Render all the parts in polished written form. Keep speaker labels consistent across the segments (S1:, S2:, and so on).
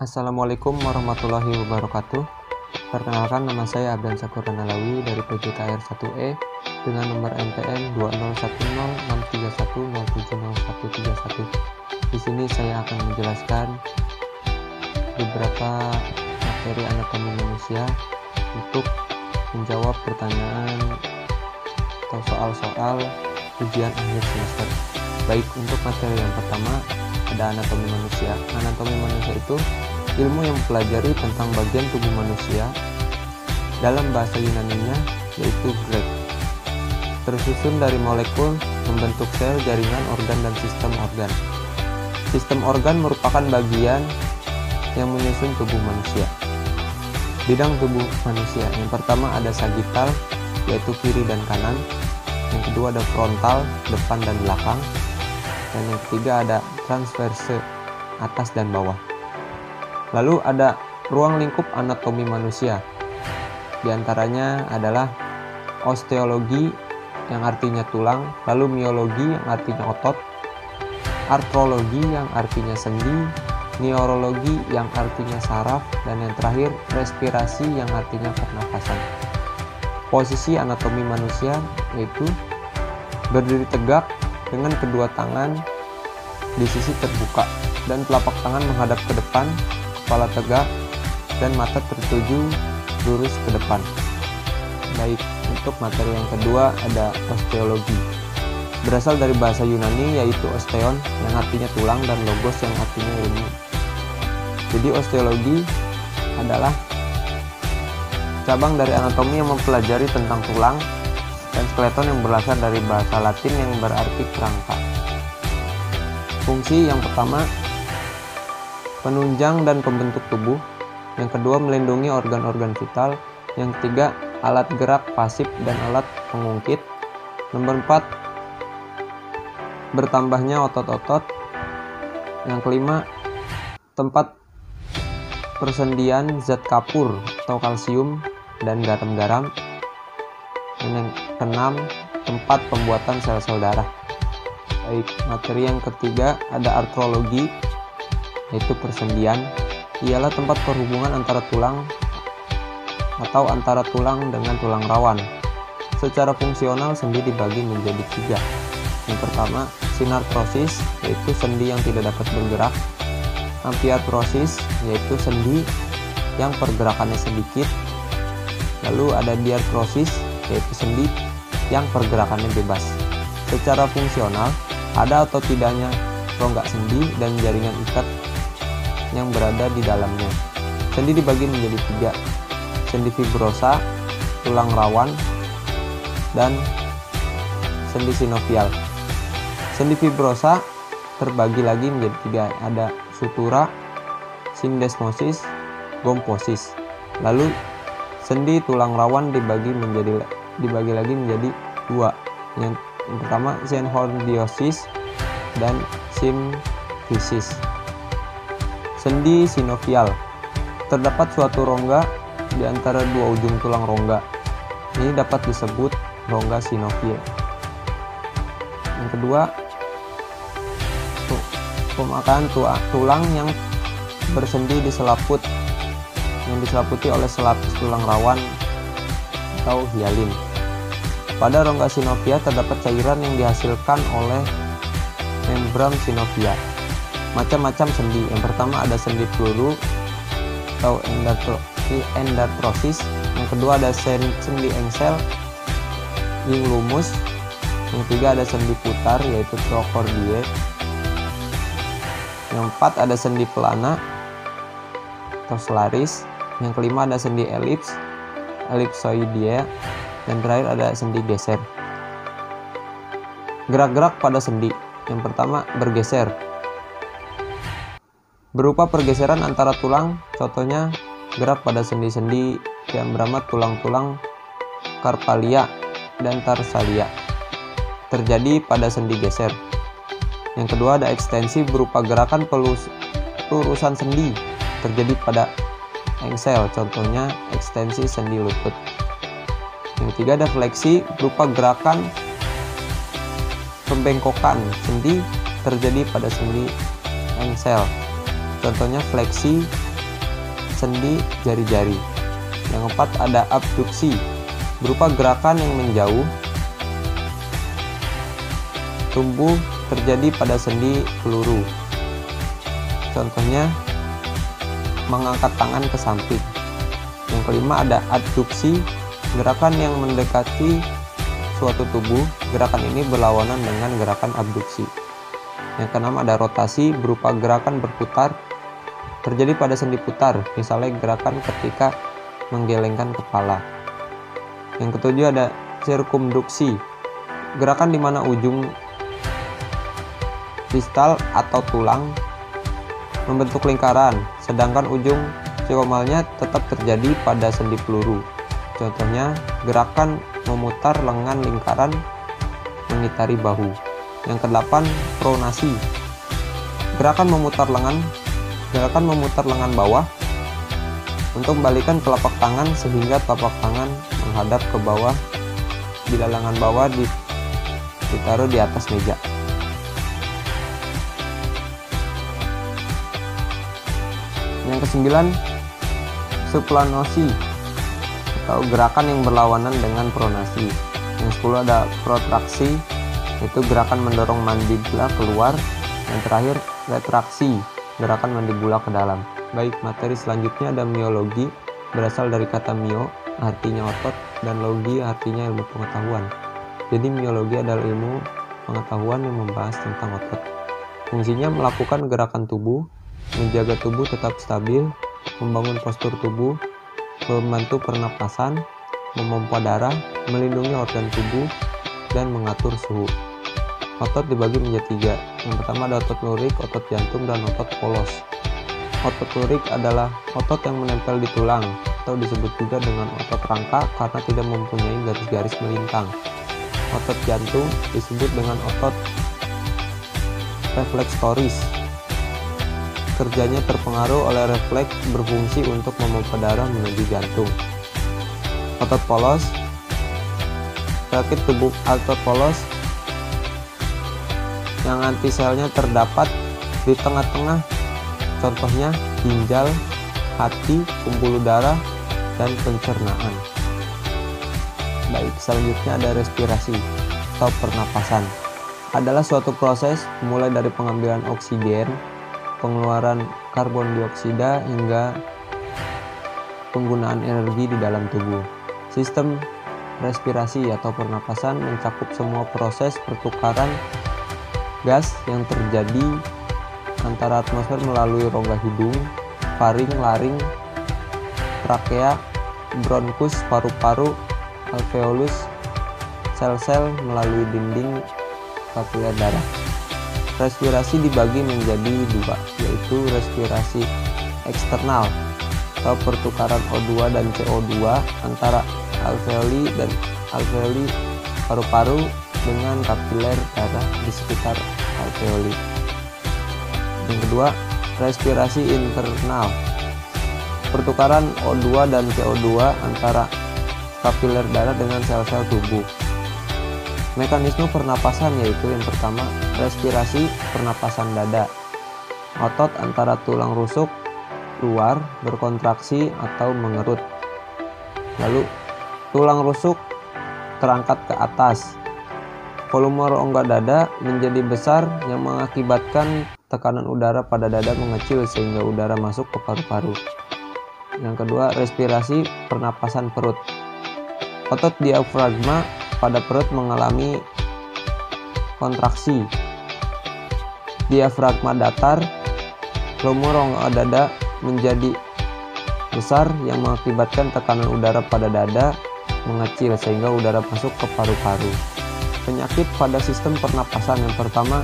S1: Assalamualaikum warahmatullahi wabarakatuh. Perkenalkan, nama saya Abdan Sakuran Alawi dari PJKR 1E dengan nomor MPN 20106310710131. Di sini saya akan menjelaskan beberapa materi anatomi manusia untuk menjawab pertanyaan atau soal-soal ujian akhir semester. Baik, untuk materi yang pertama ada anatomi manusia. Anatomi manusia itu ilmu yang mempelajari tentang bagian tubuh manusia, dalam bahasa Yunaninya yaitu Grek, tersusun dari molekul membentuk sel, jaringan, organ, dan sistem organ. Sistem organ merupakan bagian yang menyusun tubuh manusia. Bidang tubuh manusia, yang pertama ada sagittal, yaitu kiri dan kanan. Yang kedua ada frontal, depan dan belakang. Dan yang ketiga ada transverse, atas dan bawah. Lalu ada ruang lingkup anatomi manusia. Di antaranya adalah osteologi yang artinya tulang, lalu miologi yang artinya otot, artrologi yang artinya sendi, neurologi yang artinya saraf, dan yang terakhir respirasi yang artinya pernafasan. Posisi anatomi manusia yaitu berdiri tegak dengan kedua tangan di sisi terbuka dan telapak tangan menghadap ke depan, kepala tegak, dan mata tertuju lurus ke depan. Baik, untuk materi yang kedua ada osteologi. Berasal dari bahasa Yunani yaitu osteon yang artinya tulang dan logos yang artinya ilmu. Jadi osteologi adalah cabang dari anatomi yang mempelajari tentang tulang dan skeleton yang berasal dari bahasa Latin yang berarti kerangka. Fungsi yang pertama penunjang dan pembentuk tubuh, yang kedua melindungi organ-organ vital, yang ketiga alat gerak pasif dan alat pengungkit, nomor 4 bertambahnya otot-otot, yang kelima tempat persendian zat kapur atau kalsium dan garam-garam, dan yang keenam tempat pembuatan sel-sel darah. Baik, materi yang ketiga ada artrologi, yaitu persendian. Ialah tempat perhubungan antara tulang atau antara tulang dengan tulang rawan. Secara fungsional sendi dibagi menjadi 3. Yang pertama sinartrosis, yaitu sendi yang tidak dapat bergerak. Amfiartrosis, yaitu sendi yang pergerakannya sedikit. Lalu ada diartrosis, yaitu sendi yang pergerakannya bebas. Secara fungsional ada atau tidaknya rongga sendi dan jaringan ikat yang berada di dalamnya. Sendi dibagi menjadi 3. Sendi fibrosa, tulang rawan, dan sendi sinovial. Sendi fibrosa terbagi lagi menjadi 3. Ada sutura, syndesmosis, gomfosis. Lalu sendi tulang rawan dibagi lagi menjadi 2. Yang pertama synhordiosis dan symphysis. Sendi sinovial, terdapat suatu rongga di antara dua ujung tulang rongga. Ini dapat disebut rongga sinovial. Yang kedua, pemakan tulang yang bersendi di selaput, yang diselaputi oleh selapis tulang rawan atau hialin. Pada rongga sinovia terdapat cairan yang dihasilkan oleh membran sinovia. Macam-macam sendi. Yang pertama ada sendi peluru atau endartrosis. Yang kedua ada sendi engsel, ingumus. Yang ketiga ada sendi putar yaitu trochordie. Yang keempat ada sendi pelana atau solaris. Yang kelima ada sendi elips, ellipsoidea. Dan terakhir ada sendi geser. Gerak-gerak pada sendi. Yang pertama bergeser, berupa pergeseran antara tulang. Contohnya gerak pada sendi-sendi diagrama tulang-tulang carpalia dan tarsalia terjadi pada sendi geser. Yang kedua ada ekstensi, berupa gerakan pelurusan sendi terjadi pada engsel. Contohnya ekstensi sendi lutut. Yang ketiga ada fleksi, berupa gerakan pembengkokan sendi terjadi pada sendi engsel. Contohnya fleksi sendi jari-jari. Yang keempat ada abduksi, berupa gerakan yang menjauh tubuh terjadi pada sendi peluru. Contohnya mengangkat tangan ke samping. Yang kelima ada adduksi, gerakan yang mendekati suatu tubuh. Gerakan ini berlawanan dengan gerakan abduksi. Yang keenam ada rotasi, berupa gerakan berputar terjadi pada sendi putar, misalnya gerakan ketika menggelengkan kepala. Yang ketujuh ada sirkumduksi, gerakan di mana ujung distal atau tulang membentuk lingkaran, sedangkan ujung psikomalnya tetap terjadi pada sendi peluru. Contohnya gerakan memutar lengan lingkaran mengitari bahu. Yang kedelapan pronasi, gerakan memutar lengan bawah untuk membalikan telapak tangan sehingga telapak tangan menghadap ke bawah bila lengan bawah ditaruh di atas meja. Yang kesembilan suplanosi atau gerakan yang berlawanan dengan pronasi. Yang 10 ada protraksi, yaitu gerakan mendorong mandibula keluar. Yang terakhir retraksi, gerakan mandibula ke dalam. Baik, materi selanjutnya ada miologi, berasal dari kata mio, artinya otot, dan logi artinya ilmu pengetahuan. Jadi miologi adalah ilmu pengetahuan yang membahas tentang otot. Fungsinya melakukan gerakan tubuh, menjaga tubuh tetap stabil, membangun postur tubuh, membantu pernapasan, memompa darah, melindungi organ tubuh, dan mengatur suhu. Otot dibagi menjadi 3. Yang pertama ada otot lurik, otot jantung, dan otot polos. Otot lurik adalah otot yang menempel di tulang, atau disebut juga dengan otot rangka karena tidak mempunyai garis-garis melintang. Otot jantung disebut dengan otot reflektoris. Kerjanya terpengaruh oleh refleks berfungsi untuk memompa darah menuju jantung. Otot polos, rakit tubuh otot polos yang antiselnya terdapat di tengah-tengah, contohnya ginjal, hati, pembuluh darah, dan pencernaan. Baik, selanjutnya ada respirasi atau pernapasan. Adalah suatu proses mulai dari pengambilan oksigen, pengeluaran karbon dioksida, hingga penggunaan energi di dalam tubuh. Sistem respirasi atau pernapasan mencakup semua proses pertukaran gas yang terjadi antara atmosfer melalui rongga hidung, faring, laring, trakea, bronkus, paru-paru, alveolus, sel-sel melalui dinding kapiler darah. Respirasi dibagi menjadi 2, yaitu respirasi eksternal atau pertukaran O2 dan CO2 antara alveoli dan alveoli paru-paru dengan kapiler darah di sekitar alveoli. Yang kedua, respirasi internal, pertukaran O2 dan CO2 antara kapiler darah dengan sel-sel tubuh. Mekanisme pernapasan yaitu yang pertama, respirasi pernapasan dada. Otot antara tulang rusuk luar berkontraksi atau mengerut. Lalu tulang rusuk terangkat ke atas. Volume rongga dada menjadi besar yang mengakibatkan tekanan udara pada dada mengecil sehingga udara masuk ke paru-paru. Yang kedua, respirasi pernapasan perut. Otot diafragma pada perut mengalami kontraksi. Diafragma datar, volume rongga dada menjadi besar yang mengakibatkan tekanan udara pada dada mengecil sehingga udara masuk ke paru-paru. Penyakit pada sistem pernapasan yang pertama,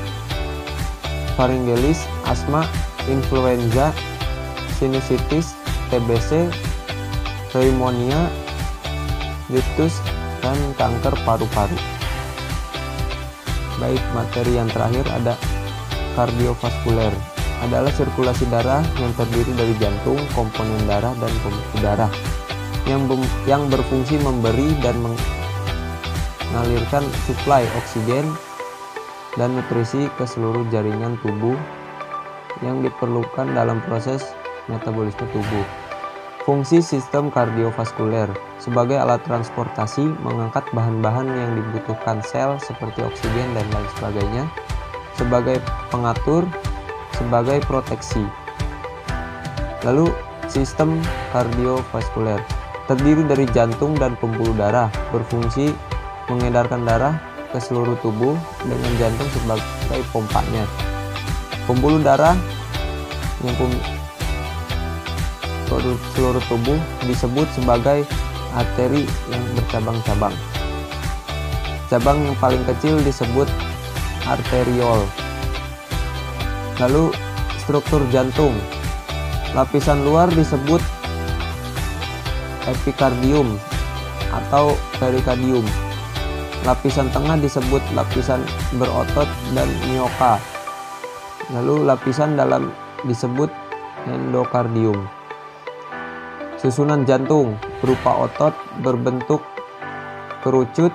S1: faringitis, asma, influenza, sinusitis, TBC, pneumonia, litus, dan kanker paru-paru. Baik, materi yang terakhir ada kardiovaskuler. Adalah sirkulasi darah yang terdiri dari jantung, komponen darah, dan pembuluh darah yang berfungsi memberi dan mengalirkan suplai oksigen dan nutrisi ke seluruh jaringan tubuh yang diperlukan dalam proses metabolisme tubuh. Fungsi sistem kardiovaskuler sebagai alat transportasi, mengangkat bahan-bahan yang dibutuhkan sel seperti oksigen dan lain sebagainya, sebagai pengatur, sebagai proteksi. Lalu sistem kardiovaskuler terdiri dari jantung dan pembuluh darah, berfungsi mengedarkan darah ke seluruh tubuh dengan jantung sebagai pompanya. Pembuluh darah yang seluruh tubuh disebut sebagai arteri yang bercabang-cabang. Cabang yang paling kecil disebut arteriol. Lalu struktur jantung. Lapisan luar disebut epikardium atau perikardium. Lapisan tengah disebut lapisan berotot dan mioka. Lalu lapisan dalam disebut endokardium. Susunan jantung berupa otot berbentuk kerucut,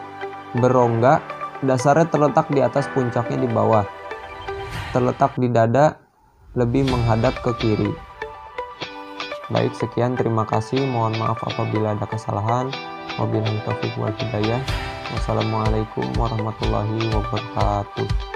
S1: berongga, dasarnya terletak di atas, puncaknya di bawah. Terletak di dada, lebih menghadap ke kiri. Baik, sekian, terima kasih. Mohon maaf apabila ada kesalahan. Wabillahi taufiq wal hidayah. Wassalamualaikum warahmatullahi wabarakatuh.